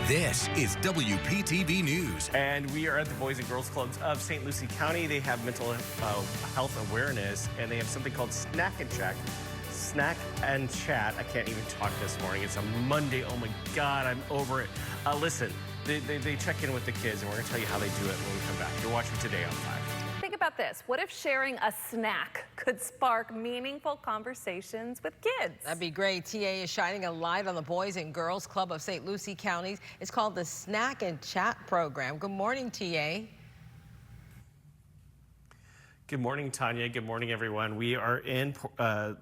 This is WPTV News. And we are at the Boys and Girls Clubs of St. Lucie County. They have mental health awareness, and they have something called Snack and Chat. I can't even talk this morning. It's a Monday. Oh my God, I'm over it. Listen, they check in with the kids, and we're going to tell you how they do it when we come back. You're watching Today on 5. Think about this. What if sharing a snack could spark meaningful conversations with kids? That'd be great. TA is shining a light on the Boys and Girls Club of St. Lucie County. It's called the Snack and Chat program. Good morning, TA. Good morning, Tanya. Good morning, everyone. We are in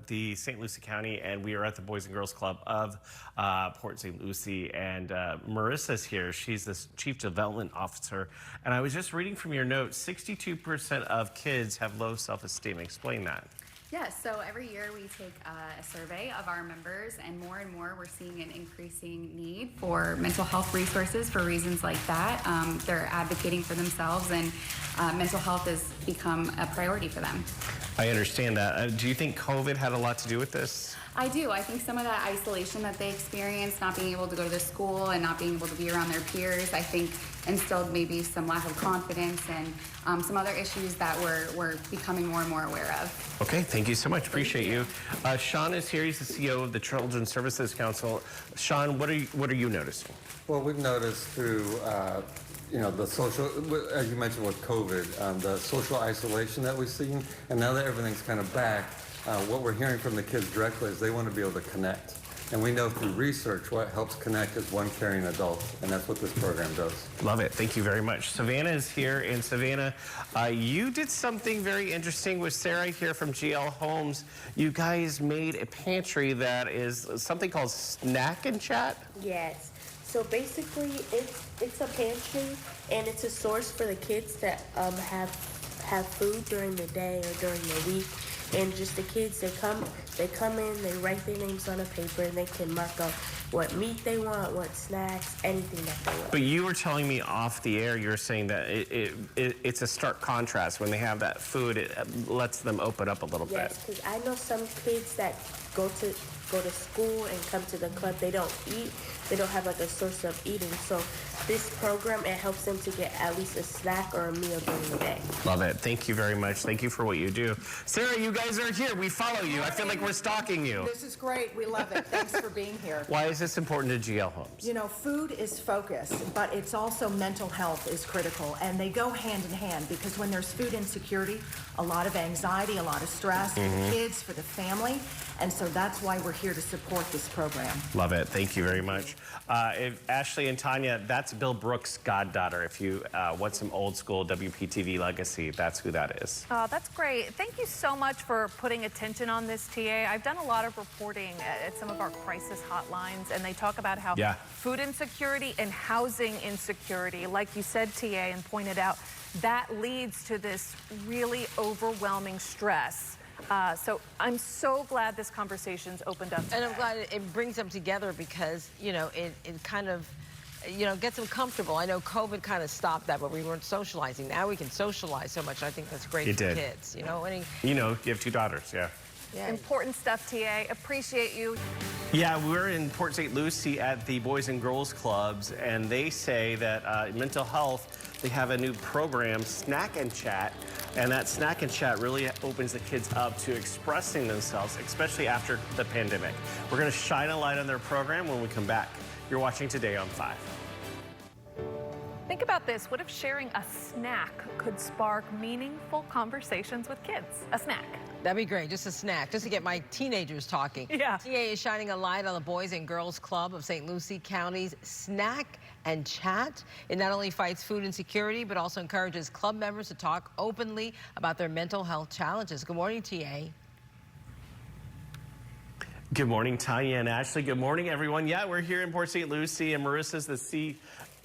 the St. Lucie County, and we are at the Boys and Girls Club of Port St. Lucie. And Marissa's here. She's the Chief Development Officer. And I was just reading from your notes, 62% of kids have low self-esteem. Explain that. Yes, so every year we take a survey of our members, and more we're seeing an increasing need for mental health resources for reasons like that. They're advocating for themselves, and mental health has become a priority for them. I understand that. Do you think COVID had a lot to do with this? I do. I think some of that isolation that they experienced, not being able to go to school and not being able to be around their peers, I think instilled maybe some lack of confidence and some other issues that we're becoming more and more aware of. Okay, thank you so much. Appreciate you. Sean is here. He's the CEO of the Children's Services Council. Sean, what are you noticing? Well, we've noticed through the social, as you mentioned with COVID, the social isolation that we've seen, and now that everything's kind of back, what we're hearing from the kids directly is they want to be able to connect. And we know through research what helps connect is one caring adult, and that's what this program does. Love it. Thank you very much. Savannah is here, and Savannah, you did something very interesting with Sarah here from GL Homes. You guys made a pantry that is something called Snack and Chat? Yes. So basically, it's a pantry, and it's a source for the kids that have food during the day or during the week. And just the kids, they come in, they write their names on a paper, and they can mark up what meat they want, what snacks, anything that they want. But you were telling me off the air, you were saying that it's a stark contrast. When they have that food, it lets them open up a little bit. Yes, because I know some kids that go to school and come to the club, they don't eat. They don't have like a source of eating. So this program, it helps them to get at least a snack or a meal during the day. Love it. Thank you very much. Thank you for what you do. Sarah, you guys are here. We follow you. I feel like we're stalking you. This is great. We love it. Thanks for being here. Why is this important to GL Homes? You know, food is focus, but it's also mental health is critical, and they go hand in hand, because when there's food insecurity, a lot of anxiety, a lot of stress for the kids, for the family, and so that's why we're here to support this program. Love it. Thank you very much. Ashley and Tanya, that's Bill Brooks' goddaughter. If you want some old school WPTV legacy, that's who that is. Oh, that's great. Thank you so much for putting attention on this, TA. I've done a lot of reporting at some of our crisis hotlines, and they talk about how food insecurity and housing insecurity, like you said, TA, and pointed out, that leads to this really overwhelming stress. So I'm so glad this conversation's opened up today. And I'm glad it brings them together, because, it kind of, gets them comfortable. I know COVID kind of stopped that, but we weren't socializing. Now we can socialize so much. I think that's great for kids. You have 2 daughters, yeah. Important stuff, TA. Appreciate you. Yeah, we're in Port St. Lucie at the Boys and Girls Clubs, and they say that mental health, they have a new program, Snack and Chat, and that Snack and Chat really opens the kids up to expressing themselves, especially after the pandemic. We're going to shine a light on their program when we come back. You're watching Today on 5. Think about this. What if sharing a snack could spark meaningful conversations with kids? A snack. That'd be great. Just a snack, just to get my teenagers talking. Yeah. TA is shining a light on the Boys and Girls Club of St. Lucie County's Snack and Chat. It not only fights food insecurity, but also encourages club members to talk openly about their mental health challenges. Good morning, TA. Good morning, Tanya and Ashley. Good morning, everyone. Yeah, we're here in Port St. Lucie, and Marissa's the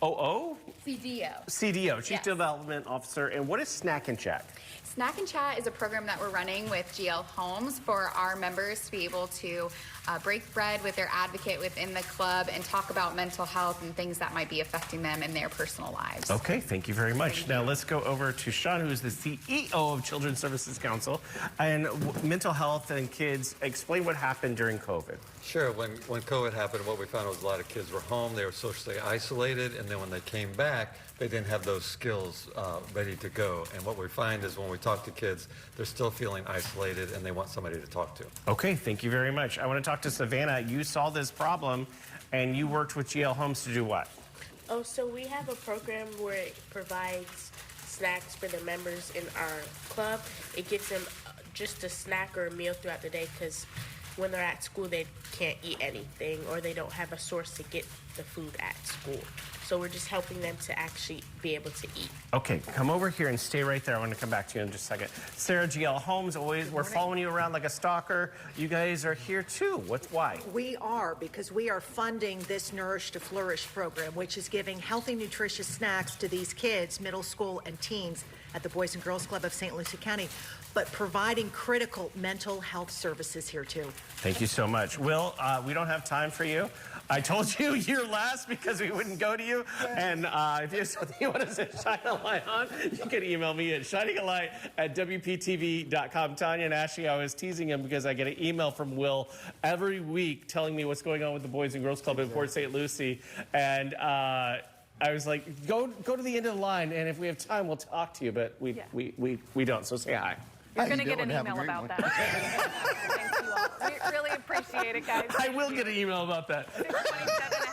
COO? CDO, Chief Development Officer. And what is Snack and Chat? Snack and Chat is a program that we're running with GL Homes for our members to be able to break bread with their advocate within the club and talk about mental health and things that might be affecting them in their personal lives. Okay, thank you very much. Now let's go over to Sean, who is the CEO of Children's Services Council, and mental health and kids. Explain what happened during COVID. Sure. When COVID happened, what we found was a lot of kids were home. They were socially isolated, and then when they came back, they didn't have those skills ready to go. And what we find is when we talk to kids, they're still feeling isolated, and they want somebody to talk to. Okay, thank you very much. I want to talk to Savannah. You saw this problem, and you worked with GL Homes to do what? Oh, so we have a program where it provides snacks for the members in our club. It gives them just a snack or a meal throughout the day because when they're at school, they can't eat anything or they don't have a source to get the food at school. So we're just helping them to actually be able to eat. Okay, come over here and stay right there. I want to come back to you in just a second. Sarah, GL Homes, always, we're following you around like a stalker. You guys are here too. Why? We are, because we are funding this Nourish to Flourish program, which is giving healthy, nutritious snacks to these kids, middle school and teens at the Boys and Girls Club of St. Lucie County, but providing critical mental health services here too. Thank you so much. Will, we don't have time for you. I told you you're last because we wouldn't go to you. And if you have something you want to say, shine a light on, you can email me at shiningalight@wptv.com. Tanya and Ashley, I was teasing him because I get an email from Will every week telling me what's going on with the Boys and Girls Club in Port St. Lucie. And I was like, go to the end of the line, and if we have time, we'll talk to you. But we don't, so say hi. You're going to get an email about that. Thank you all. We really appreciate it, guys. I will get an email about that. 6:27